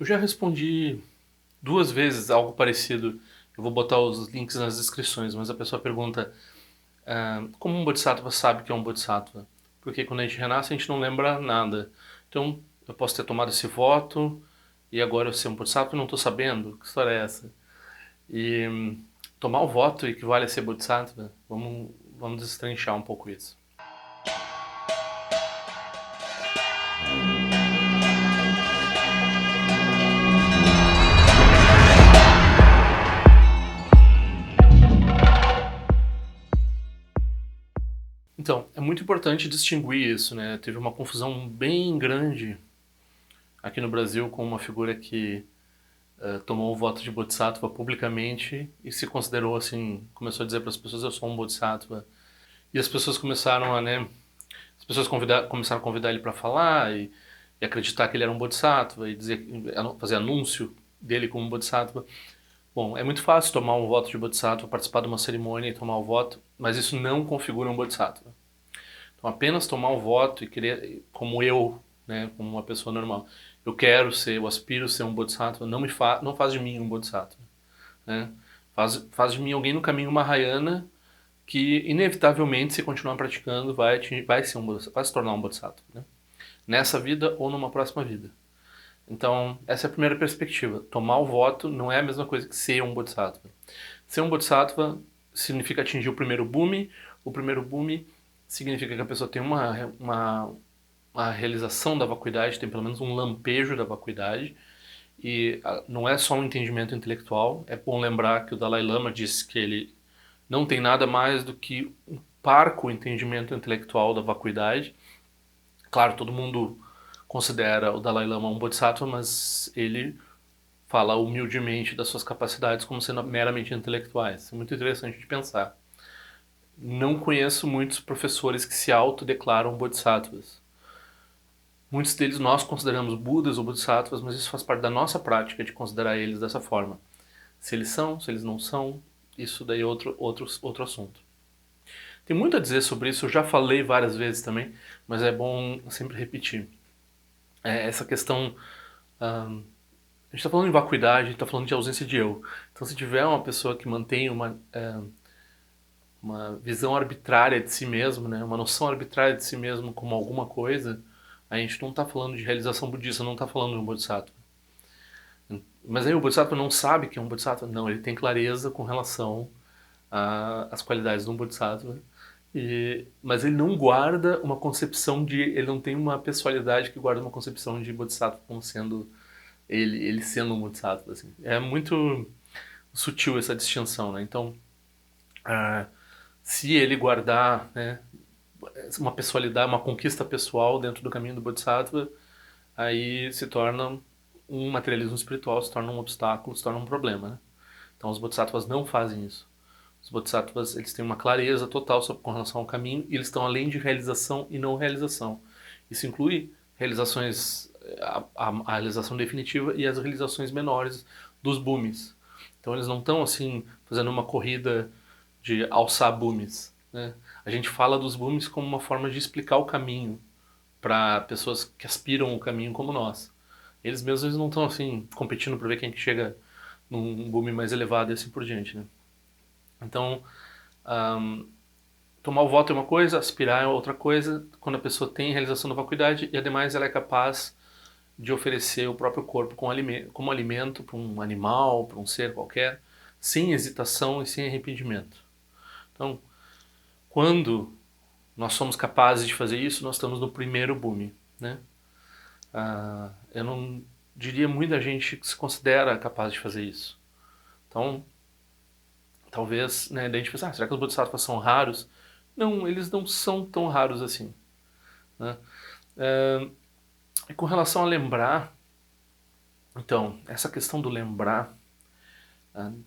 Eu já respondi 2 vezes algo parecido. Eu vou botar os links nas descrições, mas a pessoa pergunta como um Bodhisattva sabe que é um Bodhisattva? Porque quando a gente renasce a gente não lembra nada. Então eu posso ter tomado esse voto e agora eu ser um Bodhisattva e não estou sabendo? Que história é essa? E tomar o voto equivale a ser Bodhisattva? Vamos destrinchar um pouco isso. Então, é muito importante distinguir isso, né? Teve uma confusão bem grande aqui no Brasil com uma figura que tomou o voto de Bodhisattva publicamente e se considerou assim, começou a dizer para as pessoas: eu sou um Bodhisattva. E as pessoas começaram a, né, as pessoas começaram a convidar ele para falar e acreditar que ele era um Bodhisattva e dizer, fazer anúncio dele como um Bodhisattva. Bom, é muito fácil tomar um voto de Bodhisattva, participar de uma cerimônia e tomar o voto, mas isso não configura um Bodhisattva. Então, apenas tomar o voto e querer, como eu, né, como uma pessoa normal, eu aspiro ser um Bodhisattva, não faz de mim um Bodhisattva, né? Faz de mim alguém no caminho Mahayana que, inevitavelmente, se continuar praticando, vai se tornar um Bodhisattva, né? Nessa vida ou numa próxima vida. Então, essa é a primeira perspectiva. Tomar o voto não é a mesma coisa que ser um Bodhisattva. Ser um Bodhisattva significa atingir o primeiro bhumi. O primeiro bhumi significa que a pessoa tem uma realização da vacuidade, tem pelo menos um lampejo da vacuidade. E não é só um entendimento intelectual. É bom lembrar que o Dalai Lama disse que ele não tem nada mais do que um parco entendimento intelectual da vacuidade. Claro, todo mundo considera o Dalai Lama um bodhisattva, mas ele fala humildemente das suas capacidades como sendo meramente intelectuais. É muito interessante de pensar. Não conheço muitos professores que se autodeclaram bodhisattvas. Muitos deles nós consideramos Budas ou Bodhisattvas, mas isso faz parte da nossa prática de considerar eles dessa forma. Se eles são, se eles não são, isso daí é outro assunto. Tem muito a dizer sobre isso, eu já falei várias vezes também, mas é bom sempre repetir. Essa questão. A gente está falando de vacuidade, a gente está falando de ausência de eu. Então, se tiver uma pessoa que mantém uma visão arbitrária de si mesmo, né, uma noção arbitrária de si mesmo como alguma coisa, a gente não está falando de realização budista, não está falando de um bodhisattva. Mas aí o bodhisattva não sabe que é um bodhisattva? Não, ele tem clareza com relação às qualidades de um bodhisattva. Mas ele não guarda uma concepção de... Ele não tem uma pessoalidade que guarda uma concepção de bodhisattva como sendo ele sendo um bodhisattva. Assim. É muito sutil essa distinção, né? Então, se ele guardar, né, uma pessoalidade, uma conquista pessoal dentro do caminho do bodhisattva, aí se torna um materialismo espiritual, se torna um obstáculo, se torna um problema, né? Então os bodhisattvas não fazem isso. Os bodhisattvas, eles têm uma clareza total com relação ao caminho e eles estão além de realização e não realização. Isso inclui realizações, a realização definitiva e as realizações menores dos bhumis. Então eles não estão assim fazendo uma corrida de alçar bhumis, né? A gente fala dos bhumis como uma forma de explicar o caminho para pessoas que aspiram o caminho como nós. Eles não estão assim competindo para ver quem que chega num bhumi mais elevado e assim por diante, né? Então, tomar o voto é uma coisa, aspirar é outra coisa. Quando a pessoa tem realização da vacuidade e ademais ela é capaz de oferecer o próprio corpo como alimento para um animal, para um ser qualquer, sem hesitação e sem arrependimento. Então, quando nós somos capazes de fazer isso, nós estamos no primeiro bhumi, né? Eu não diria muita gente que se considera capaz de fazer isso. Então, talvez, né, daí a gente pensa, será que os bodhisattvas são raros? Não, eles não são tão raros assim, né? E com relação a lembrar, então, essa questão do lembrar,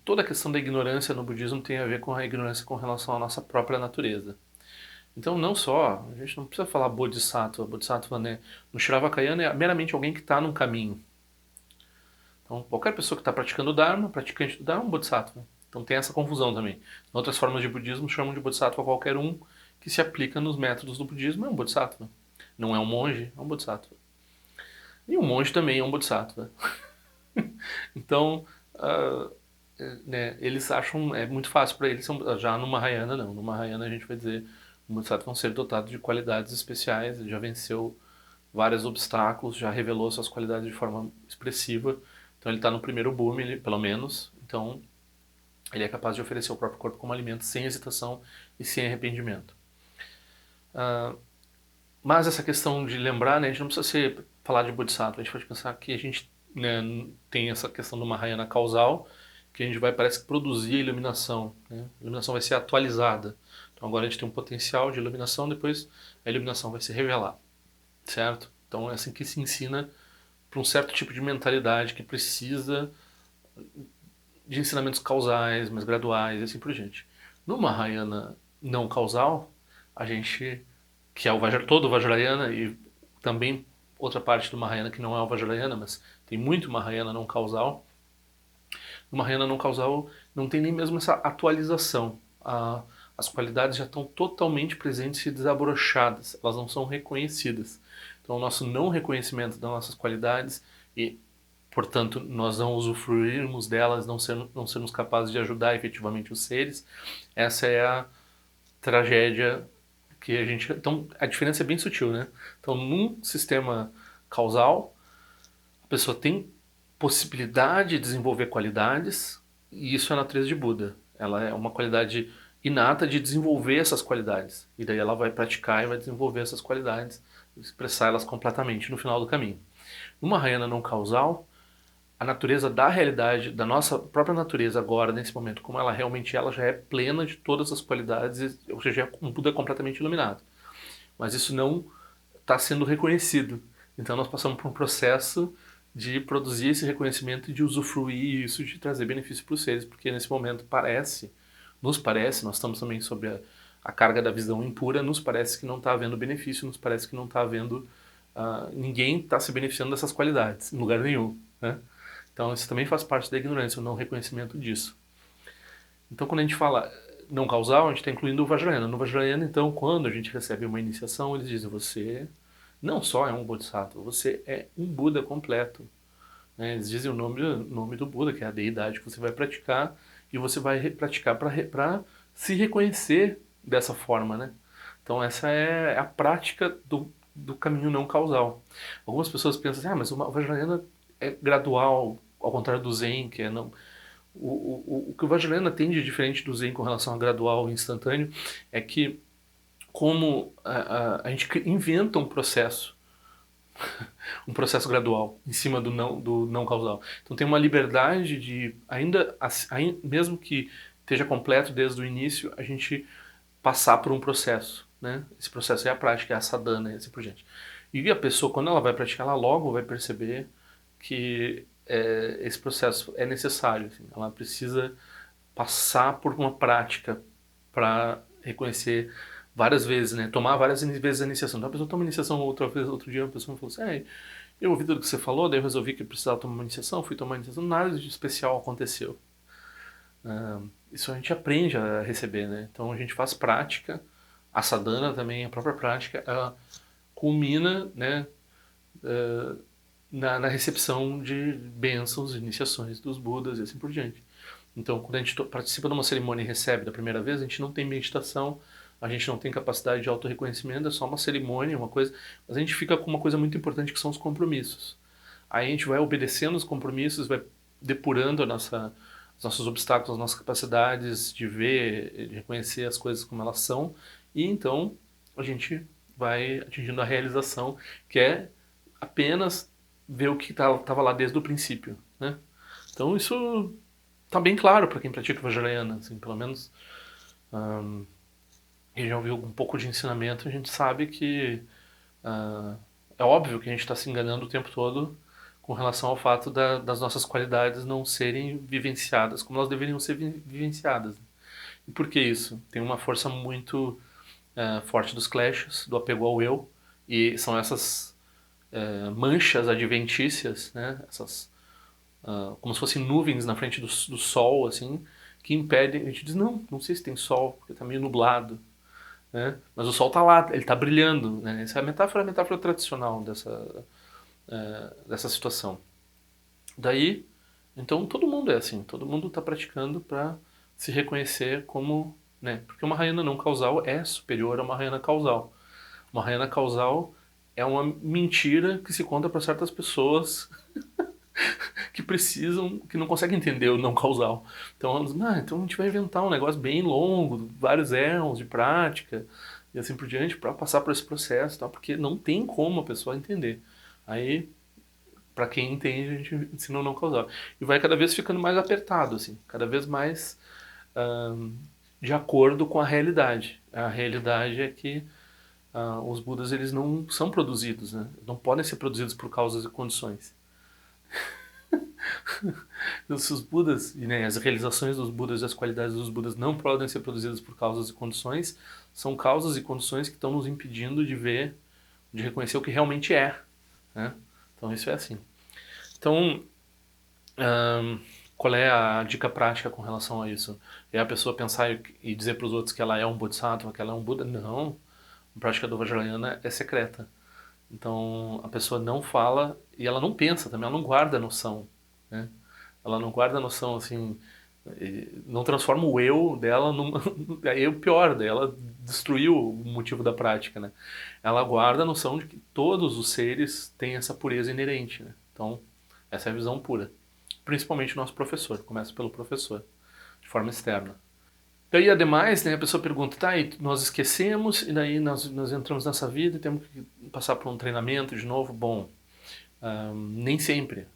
toda a questão da ignorância no budismo tem a ver com a ignorância com relação à nossa própria natureza. Então, não só, a gente não precisa falar bodhisattva, né? No Shravakayana é meramente alguém que está num caminho. Então, qualquer pessoa que está praticando o Dharma, praticante do Dharma, é um bodhisattva. Então tem essa confusão também. Em outras formas de budismo chamam de bodhisattva qualquer um que se aplica nos métodos do budismo, é um bodhisattva. Não é um monge, é um bodhisattva. E um monge também é um bodhisattva. Então, ah, né, eles acham, é muito fácil para eles, já no Mahayana não. No Mahayana a gente vai dizer, os Bodhisattvas vão ser dotados de qualidades especiais, ele já venceu vários obstáculos, já revelou suas qualidades de forma expressiva, então ele está no primeiro boom, ele, pelo menos, então ele é capaz de oferecer o próprio corpo como alimento sem hesitação e sem arrependimento. Mas essa questão de lembrar, né, a gente não precisa falar de Bodhisattva, a gente pode pensar que a gente, né, tem essa questão do Mahayana causal, que a gente vai, parece que, produzir a iluminação. Né? A iluminação vai ser atualizada. Então agora a gente tem um potencial de iluminação, depois a iluminação vai se revelar. Certo? Então é assim que se ensina para um certo tipo de mentalidade que precisa de ensinamentos causais, mais graduais e assim por diante. No Mahayana não causal, a gente, que é o todo o Vajrayana e também outra parte do Mahayana que não é o Vajrayana, mas tem muito Mahayana não causal. No Mahayana não causal não tem nem mesmo essa atualização. As qualidades já estão totalmente presentes e desabrochadas, elas não são reconhecidas. Então o nosso não reconhecimento das nossas qualidades e, portanto, nós não usufruirmos delas, não sermos capazes de ajudar efetivamente os seres, essa é a tragédia que a gente... Então, a diferença é bem sutil, né? Então, num sistema causal, a pessoa tem possibilidade de desenvolver qualidades, e isso é a natureza de Buda. Ela é uma qualidade inata de desenvolver essas qualidades. E daí ela vai praticar e vai desenvolver essas qualidades, expressar elas completamente no final do caminho. Numa Mahayana não causal, a natureza da realidade, da nossa própria natureza agora, nesse momento, como ela realmente ela já é plena de todas as qualidades, ou seja, é um Buda completamente iluminado. Mas isso não está sendo reconhecido. Então nós passamos por um processo de produzir esse reconhecimento e de usufruir isso, de trazer benefício para os seres, porque nesse momento nos parece, nós estamos também sob a carga da visão impura, nos parece que não está havendo benefício, nos parece que não está havendo, ninguém está se beneficiando dessas qualidades, em lugar nenhum, né? Então isso também faz parte da ignorância, o não reconhecimento disso. Então quando a gente fala não causal, a gente está incluindo o Vajrayana. No Vajrayana, então, quando a gente recebe uma iniciação, eles dizem, você não só é um Bodhisattva, você é um Buda completo. Né? Eles dizem o nome do Buda, que é a deidade que você vai praticar, e você vai praticar para se reconhecer dessa forma. Né? Então essa é a prática do caminho não causal. Algumas pessoas pensam assim, mas o Vajrayana é gradual, ao contrário do Zen, que é não... O que o Vajrayana tem de diferente do Zen com relação a gradual e instantâneo é que como a gente inventa um processo gradual em cima do não causal. Então tem uma liberdade de, mesmo que esteja completo desde o início, a gente passar por um processo. Né? Esse processo é a prática, é a sadhana e assim por diante. E a pessoa, quando ela vai praticar, ela logo vai perceber que esse processo é necessário. Assim, ela precisa passar por uma prática para reconhecer várias vezes, né? Tomar várias vezes a iniciação. Então a pessoa toma iniciação outra vez, outro dia, a pessoa me falou assim, eu ouvi tudo que você falou, daí eu resolvi que eu precisava tomar uma iniciação, fui tomar uma iniciação, nada de especial aconteceu. Isso a gente aprende a receber, né? Então a gente faz prática, a sadhana também, a própria prática, ela culmina, né, na recepção de bênçãos, iniciações dos Budas e assim por diante. Então, quando a gente participa de uma cerimônia e recebe da primeira vez, a gente não tem meditação, a gente não tem capacidade de autorreconhecimento, é só uma cerimônia, uma coisa, mas a gente fica com uma coisa muito importante que são os compromissos. Aí a gente vai obedecendo os compromissos, vai depurando os nossos obstáculos, as nossas capacidades de ver, de reconhecer as coisas como elas são, e então a gente vai atingindo a realização, que é apenas ver o que estava lá desde o princípio, né? Então isso tá bem claro para quem pratica Vajrayana, assim, pelo menos quem já ouviu um pouco de ensinamento, a gente sabe que é óbvio que a gente está se enganando o tempo todo com relação ao fato das nossas qualidades não serem vivenciadas como elas deveriam ser vivenciadas. E por que isso? Tem uma força muito forte dos clashes, do apego ao eu, e são essas manchas adventícias, né? Essas como se fossem nuvens na frente do sol, assim, que impedem. A gente diz, não sei se tem sol, porque está meio nublado. Né? Mas o sol está lá, ele está brilhando. Né? Essa é a metáfora tradicional dessa situação. Daí, Então todo mundo é assim, todo mundo está praticando para se reconhecer como, né? Porque uma Raina não causal é superior a uma Raina causal. Uma Raina causal é uma mentira que se conta para certas pessoas que precisam, que não conseguem entender o não causal. Então, elas, então a gente vai inventar um negócio bem longo, vários éons de prática e assim por diante para passar por esse processo, tal, porque não tem como a pessoa entender. Aí, para quem entende, a gente ensina o não causal. E vai cada vez ficando mais apertado, assim, cada vez mais de acordo com a realidade. A realidade é que os Budas eles não são produzidos, né? Não podem ser produzidos por causas e condições. Os Budas, e né, as realizações dos Budas e as qualidades dos Budas não podem ser produzidas por causas e condições, são causas e condições que estão nos impedindo de ver, de reconhecer o que realmente é. Né? Então isso é assim. Então, qual é a dica prática com relação a isso? É a pessoa pensar e dizer para os outros que ela é um Bodhisattva, que ela é um Buda? Não. A prática do Vajrayana é secreta. Então a pessoa não fala e ela não pensa também, ela não guarda a noção. Né? Ela não guarda a noção assim, não transforma o eu dela num. Aí é o pior, daí ela destruiu o motivo da prática. Né? Ela guarda a noção de que todos os seres têm essa pureza inerente. Né? Então, essa é a visão pura. Principalmente o nosso professor, começa pelo professor, de forma externa. Daí, ademais, né, a pessoa pergunta, tá, e nós esquecemos, e daí nós entramos nessa vida e temos que passar por um treinamento de novo? Bom, nem sempre.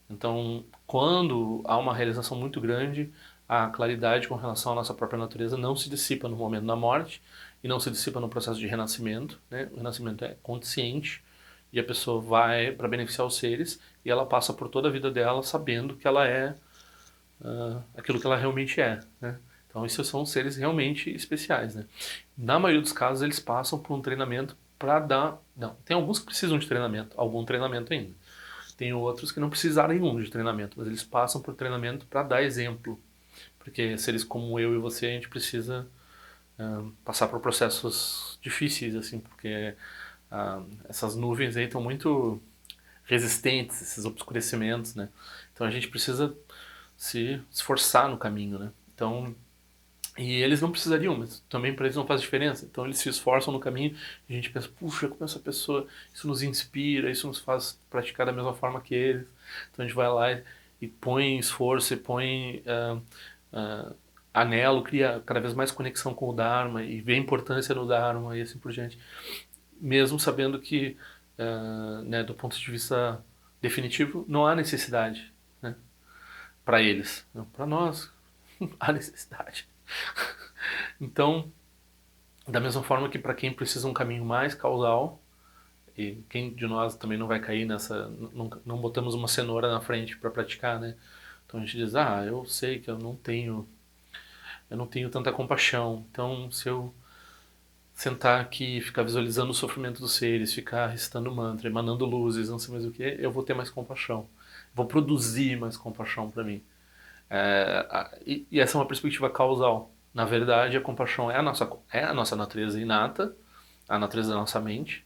Então, quando há uma realização muito grande, a claridade com relação à nossa própria natureza não se dissipa no momento da morte e não se dissipa no processo de renascimento. Né? O renascimento é consciente e a pessoa vai para beneficiar os seres e ela passa por toda a vida dela sabendo que ela é aquilo que ela realmente é. Né? Então, esses são seres realmente especiais. Né? Na maioria dos casos, eles passam por um treinamento para dar. Não, tem alguns que precisam de treinamento, algum treinamento ainda. Tem outros que não precisaram nenhum de treinamento, mas eles passam por treinamento para dar exemplo. Porque seres como eu e você, a gente precisa passar por processos difíceis, assim, porque essas nuvens aí estão muito resistentes, esses obscurecimentos, né? Então a gente precisa se esforçar no caminho, né? Então, e eles não precisariam, mas também para eles não faz diferença. Então eles se esforçam no caminho e a gente pensa, puxa, como essa pessoa, isso nos inspira, isso nos faz praticar da mesma forma que eles. Então a gente vai lá e põe esforço e põe anelo, cria cada vez mais conexão com o Dharma e vê a importância do Dharma e assim por diante. Mesmo sabendo que, né, do ponto de vista definitivo, não há necessidade, né, para eles. Para nós, há necessidade. Então, da mesma forma que para quem precisa um caminho mais causal, e quem de nós também não vai cair nessa, não botamos uma cenoura na frente para praticar, né? Então a gente diz, eu sei que eu não tenho tanta compaixão. Então, se eu sentar aqui, ficar visualizando o sofrimento dos seres, ficar recitando mantra, emanando luzes, não sei mais o que, eu vou ter mais compaixão. Vou produzir mais compaixão para mim. E essa é uma perspectiva causal. Na verdade, a compaixão é a nossa natureza inata, a natureza da nossa mente,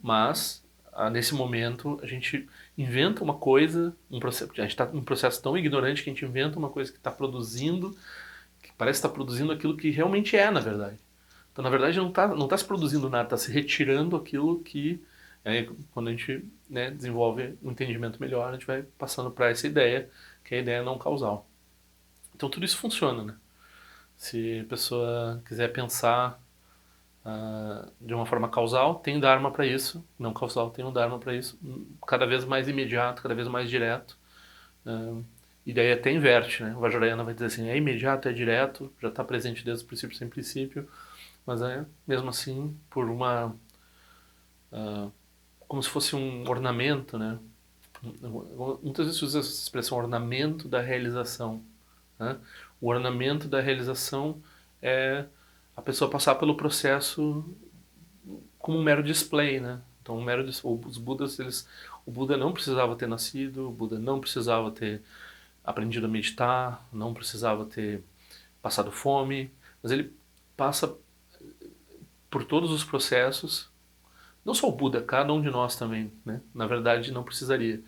mas nesse momento a gente inventa uma coisa, a gente está num processo tão ignorante que a gente inventa uma coisa que está produzindo, que parece estar produzindo aquilo que realmente é, na verdade. Então, na verdade, não tá se produzindo nada, está se retirando aquilo que, quando a gente, né, desenvolve um entendimento melhor, a gente vai passando para essa ideia, que é a ideia não causal. Então, tudo isso funciona, né? Se a pessoa quiser pensar de uma forma causal, tem Dharma para isso. Não causal, tem um Dharma para isso. Cada vez mais imediato, cada vez mais direto. E daí até inverte, né? O Vajrayana vai dizer assim, é imediato, é direto, já está presente desde o princípio sem princípio, mas é mesmo assim por uma... como se fosse um ornamento, né? Muitas vezes se usa essa expressão ornamento da realização. Né? O ornamento da realização é a pessoa passar pelo processo como um mero display, né? Então, os Budas, o Buda não precisava ter nascido, o Buda não precisava ter aprendido a meditar, não precisava ter passado fome, mas ele passa por todos os processos. Não só o Buda, cada um de nós também, né? Na verdade, não precisaria.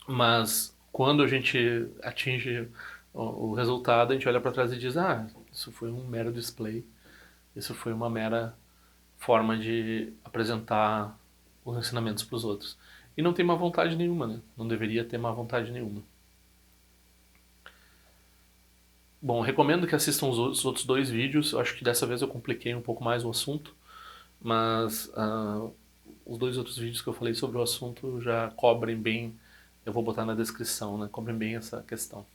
Mas quando a gente atinge o resultado, a gente olha para trás e diz, ah, isso foi um mero display, isso foi uma mera forma de apresentar os ensinamentos para os outros. E não tem má vontade nenhuma, né? Não deveria ter má vontade nenhuma. Bom, recomendo que assistam os outros 2 vídeos. Eu acho que dessa vez eu compliquei um pouco mais o assunto, mas os 2 outros vídeos que eu falei sobre o assunto já cobrem bem, eu vou botar na descrição, né? Cobrem bem essa questão.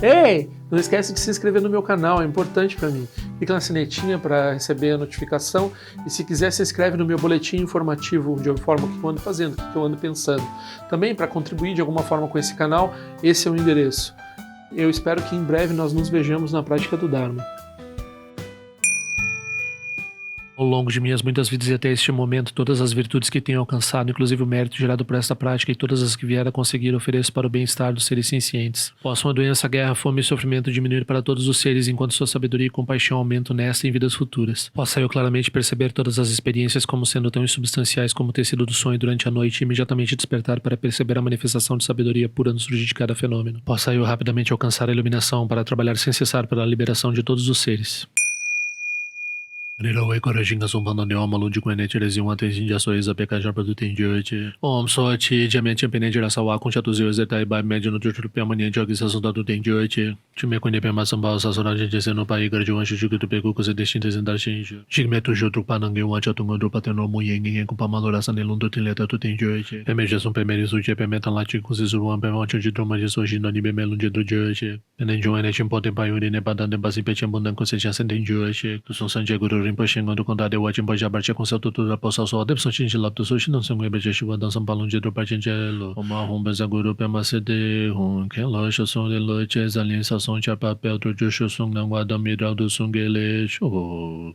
Ei, não esquece de se inscrever no meu canal, é importante para mim. Clica na sinetinha para receber a notificação e se quiser se inscreve no meu boletim informativo de forma que eu ando fazendo, o que eu ando pensando. Também para contribuir de alguma forma com esse canal, esse é o endereço. Eu espero que em breve nós nos vejamos na prática do Dharma. Ao longo de minhas muitas vidas e até este momento, todas as virtudes que tenho alcançado, inclusive o mérito gerado por esta prática e todas as que vier a conseguir, ofereço para o bem-estar dos seres sencientes. Possam a doença, guerra, fome e sofrimento diminuir para todos os seres, enquanto sua sabedoria e compaixão aumentam nesta e em vidas futuras. Possa eu claramente perceber todas as experiências como sendo tão insubstanciais como o tecido do sonho durante a noite e imediatamente despertar para perceber a manifestação de sabedoria pura no surgir de cada fenômeno. Possa eu rapidamente alcançar a iluminação para trabalhar sem cessar pela liberação de todos os seres. Nirawe Korajinga Sumpano Neoma Lundi Kwene Tirezi Wante Jinja Soiza Pekaja Produtin Jyochi Om Sochi Jamia Champene Jirasawa Kuncha Tuzio Zetai Bai Mediano Jutu Piamani Jogi Sasunda do Ten Jyochi Chime Kwene Pema Sambao Sasura Jinjese no Pai Garjuan Shujuku do Peku Kuze Destintes Indar Shinju Jigmetu Jutru Panangi Wancha Tungondo Pateno Muyeng Kupamalora Sanelundo Tinleta do Ten Jyochi Pemejasun Pemerizu Jepemetan Lati Kuzizuruan Pemancho de Droma de Sojino Nibe Melunde do Jyochi Nenjuane Chimpote Payuri Nebadan Basi Pechambundan Kusejan Senden Jyochi Kusun Sanje Guru Rinpoche Ngondo Kondade Wajin Bojabarche com seu tutor da Poça Sol Debson Chin de Lapto Sushi não são Ebe Jeshuva Dançam Palum de Drupachingelo Oma Humba Guru Pema Sede Hun Ken Locha Son de Loche Zalin Sasson Chapapel Trojo Sung Nangwa Damiral do Sungele Show